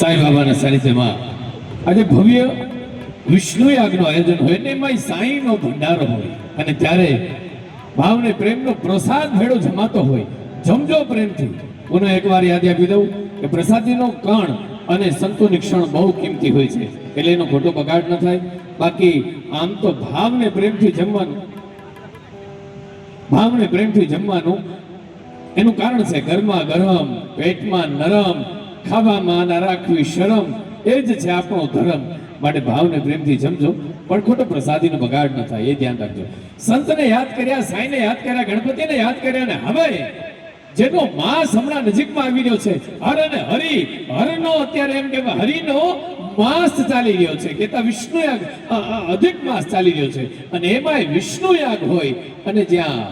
સાંઈ બાબાના સાનિધ્યમાં આજે ભવ્ય વિષ્ણુ યાગનું આયોજન હોય ને એમાં સાંઈનો ભંડારો હોય અને ત્યારે ભાવને પ્રેમનો પ્રસાદ ભેળો જમાતો હોય. જમજો પ્રેમથી. પુનઃ એકવાર યાદ આપી દઉં કે પ્રસાદીનો કણ અને સંતોની ક્ષણ બહુ કિંમતી હોય છે એટલે એનો ખોટો બગાડ ન થાય. બાકી આમ તો ભાવને પ્રેમથી જમવાનું, ભાવને પ્રેમથી જમવાનું એનું કારણ છે ગરમા ગરમ, પેટમાં નરમ, ખાવામાં ના રાખવી શરમ, એ જ છે આપણો ધર્મ. માટે ભાવને પ્રેમથી જમજો પણ ખોટો પ્રસાદીનો બગાડ ન થાય એ ધ્યાન રાખજો. સંતને યાદ કર્યા, સાંઈને યાદ કર્યા, ગણપતિને યાદ કર્યા ને હવે જેનો માસ હમણાં નજીકમાં આવી રહ્યો છે હર અને હરિ, હરનો અત્યારે એમ કહેવાય હરિનો માસ ચાલી રહ્યો છે, કેતા વિષ્ણુ યાગ અધિક માસ ચાલી રહ્યો છે અને એમાંય વિષ્ણુ યાગ હોય અને જ્યાં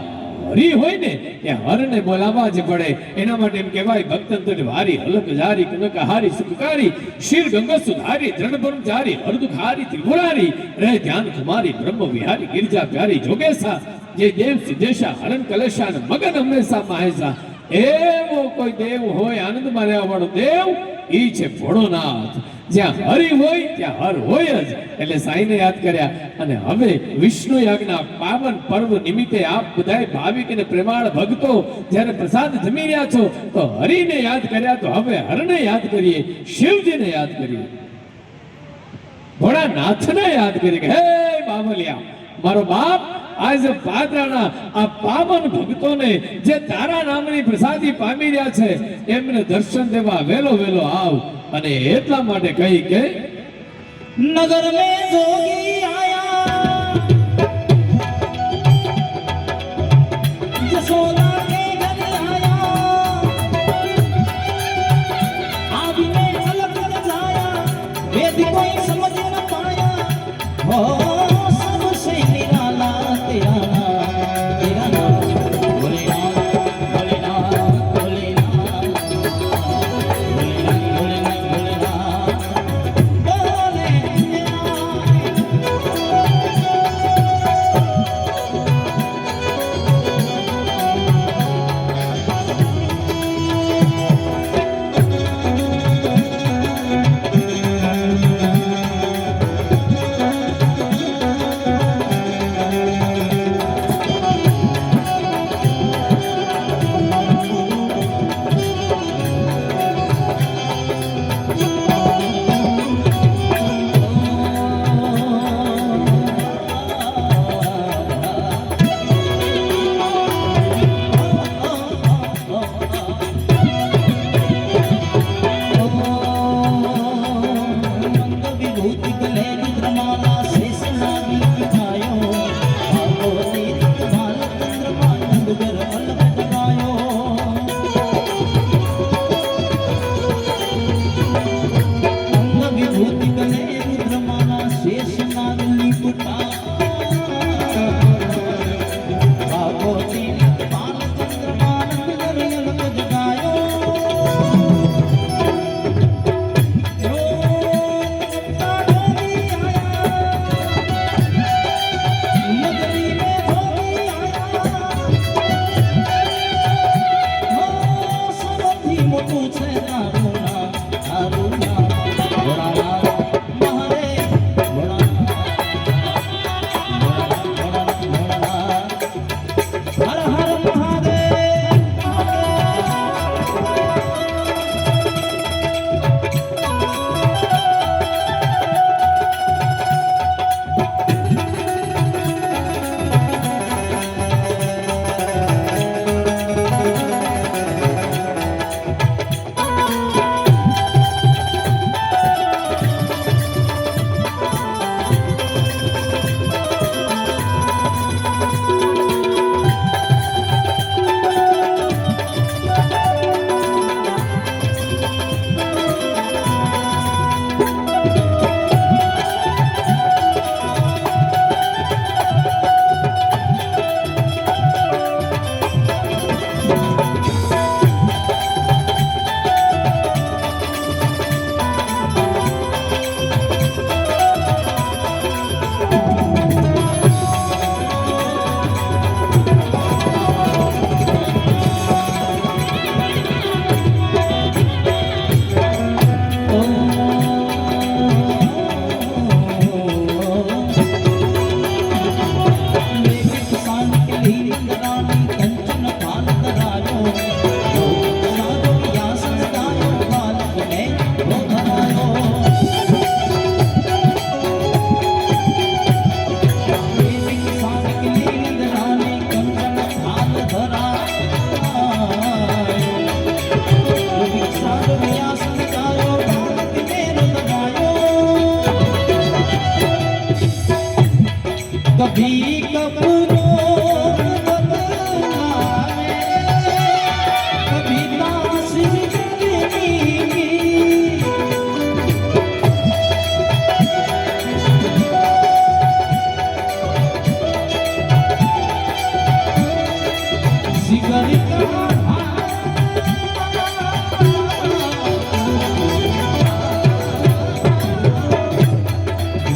હરિ હોય ને ત્યાં હરને બોલાવવા જ પડે. એના માટે એમ કહેવાય ભક્તંતર વારી હલક જારી કનક હારી સુખકારી શિર ગંગા સુધારી દ્રઢ બ્રહ્મચારી હરદુખારી ત્રિપુરારી રહે ધ્યાન કુમારી બ્રહ્મ વિહારી ગિરજા પ્યારી જોગેશા જે દેવ સિદ્ધેશા હરણ કલેશા મગન હંમેશા માહેશા. એવો કોઈ દેવ હોય આનંદમાં રહેવા વાળો દેવ ઈ છે ભોળોનાથ. જ્યાં હરિ હોય ત્યાં હર હોય જ. એટલે સાંઈને યાદ કર્યા અને હવે વિષ્ણુ યાગના પાવન પર્વ નિમિત્તે આપ બધાય ભાવિક અને પ્રેમાળ ભક્તો જ્યારે પ્રસાદ જમી રહ્યા છો તો હરિને યાદ કર્યા તો હવે હરને યાદ કરીએ, શિવજીને યાદ કરીએ, ભોળાનાથને યાદ કરીએ. હે બાવલિયા મારો બાપ, આજે પાદરાના આ પાવન ભક્તોને જે તારા નામની પ્રસાદી પામી રહ્યા છે એમને દર્શન દેવા વેલો વેલો આવ. અને એટલા માટે કહી કે નગર મેં જોગી આયા જસોદા કે ઘર આયા આવીને અલગ જાયા વેદ કોઈ સમજ ન પાયા હો सबसे निराला तेरा नाम भोलेनाथ भोलेनाथ भोलेनाथ भोलेनाथ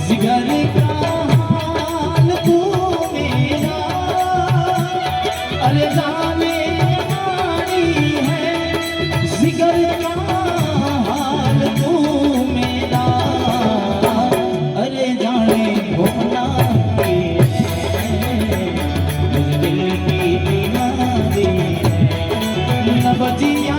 जिगर का हाल तू मेरा, अरे जाने वाली है। जिगर का हाल तू मेरा, अरे जाने वाली है। मुझ दिल की बीमारी है, न बजिया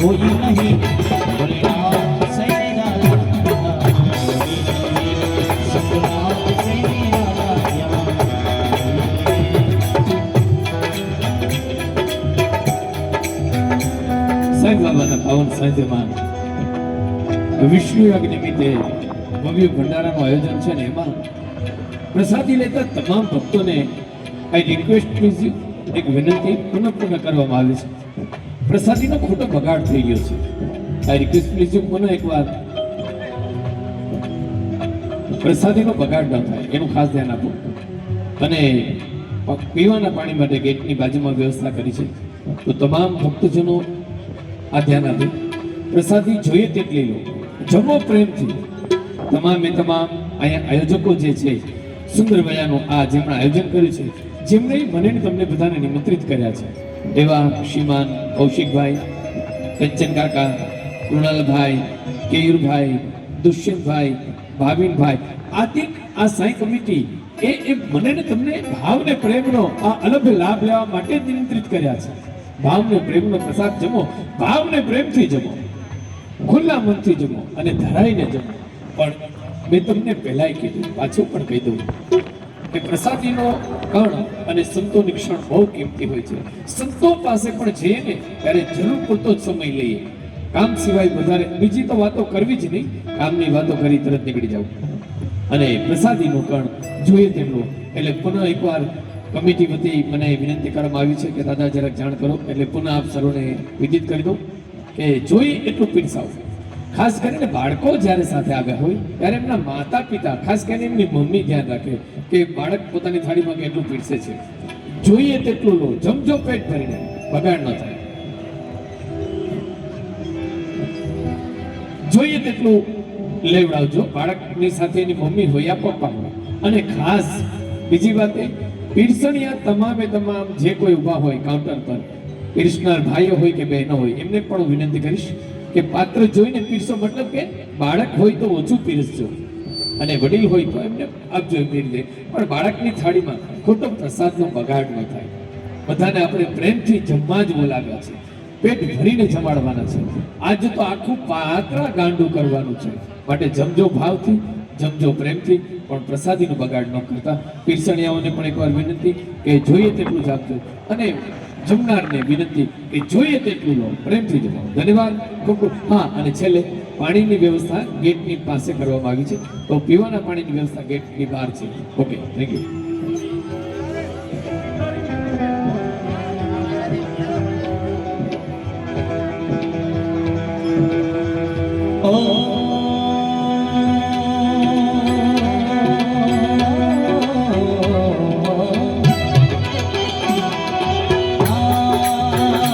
कोई नहीं बोलना सही डाला सपना सही डाला સાંઈ બાબાના પાવન સાંજમાં વિષ્ણુ યજ્ઞ નિમિત્તે ભવ્ય ભંડારાનું આયોજન છે ને એમાં પ્રસાદી લેતા તમામ ભક્તોને આ રિક્વેસ્ટ પ્લીઝ એક વિનંતી પુનઃ કરવામાં આવે છે. પ્રસાદીનો ખોટો બગાડ થઈ ગયો છે. આ રિક્વેસ્ટ પ્લીઝ પુનઃ એકવાર પ્રસાદીનો બગાડ ન થાય એનું ખાસ ધ્યાન આપો. અને પીવાના પાણી માટે ગેટની બાજુમાં વ્યવસ્થા કરી છે, તો તમામ ભક્તજનો આ ધ્યાન આપે. પ્રસાદી જોઈએ તેટલી લો, જમો પ્રેમથી. તમામે તમામ અહીંયા આયોજકો જે છે સુંદર મજાનું આ જેમણે આયોજન કર્યું છે, જેમણે મને ને તમને બધાને નિમંત્રિત કર્યા છે, એવા શ્રીમાન કૌશિકભાઈ, કંચન કાકા, કૃણાલભાઈ, કેયુરભાઈ, દુષ્યંતભાઈ, ભાવિનભાઈ, આદિ આ સાંઈ કમિટી એ મને ને તમને ભાવ ને પ્રેમનો આ અલભ્ય લાભ લેવા માટે જ નિમંત્રિત કર્યા છે. ભાવ ને પ્રેમનો પ્રસાદ જમો, ભાવ ને પ્રેમથી જમો, ખુલ્લા મનથી જમો અને ધરાઈને જમો. પણ મેં તમને પહેલાય કીધું, પાછું પણ કહી દઉં કે પ્રસાદીનો કણ અને સંતોની ક્ષણ બહુ કિંમતી હોય છે. સંતો પાસે પણ જઈએ ને ત્યારે જરૂર પૂરતો જ સમય લઈએ. કામ સિવાય વધારે બીજી તો વાતો કરવી જ નહીં, કામની વાતો કરી તરત નીકળી જાવ. અને પ્રસાદીનું કણ જોઈએ તેટલું. એટલે પુનઃ એકવાર કમિટી વતી મને વિનંતી કરવામાં આવી છે કે દાદા જરાક જાણ કરો. એટલે પુનઃ આપ સર્વને વિદિત કરી દઉં કે જોઈએ એટલું પીરસાવ. ખાસ કરીને બાળકો જ્યારે સાથે આવ્યા હોય ત્યારે એમના માતા પિતા, ખાસ કરીને એમની મમ્મી ધ્યાન રાખે કે બાળક પોતાની થાળીમાં કેટલું પીરસે છે. જોઈએ તેટલું લો, જમજો પેટ ભરીને, બગાડ ન થાય. જોઈએ તેટલું લેવડાવજો. બાળકની સાથે એની મમ્મી હોય યા પપ્પા હોય. અને ખાસ બીજી વાત એ, પીરસણિયા તમામે તમામ જે કોઈ ઊભા હોય કાઉન્ટર પર, પીરસનાર ભાઈઓ હોય કે બહેનો હોય, એમને પણ હું વિનંતી કરીશ કે પાત્ર જોઈને પીરસો. મતલબ કે બાળક હોય તો ઓછું પીરસજો અને વડીલ હોય તો એમને આપજો, પીર દે. પણ બાળકની થાળીમાં ખોટો પ્રસાદનો બગાડ ન થાય. બધાને આપણે પ્રેમથી જમવા જ બોલાવ્યા છે, પેટ ભરીને જમાડવાના છે. આજે તો આખું પાત્ર ગાંડું કરવાનું છે. માટે જમજો ભાવથી, જમજો પ્રેમથી, પણ પ્રસાદીનો બગાડ ન કરતા. પીરસણિયાઓને પણ એકવાર વિનંતી કે જોઈએ તેટલું જ આપજો અને જમનારને વિનંતી કે જોઈએ તેટલું લો, પ્રેમથી જમાવો. ધન્યવાદ ખૂબ ખૂબ. હા, અને છેલ્લે પાણીની વ્યવસ્થા ગેટની પાસે કરવામાં આવી છે, તો પીવાના પાણીની વ્યવસ્થા ગેટની બહાર છે. Okay, thank you.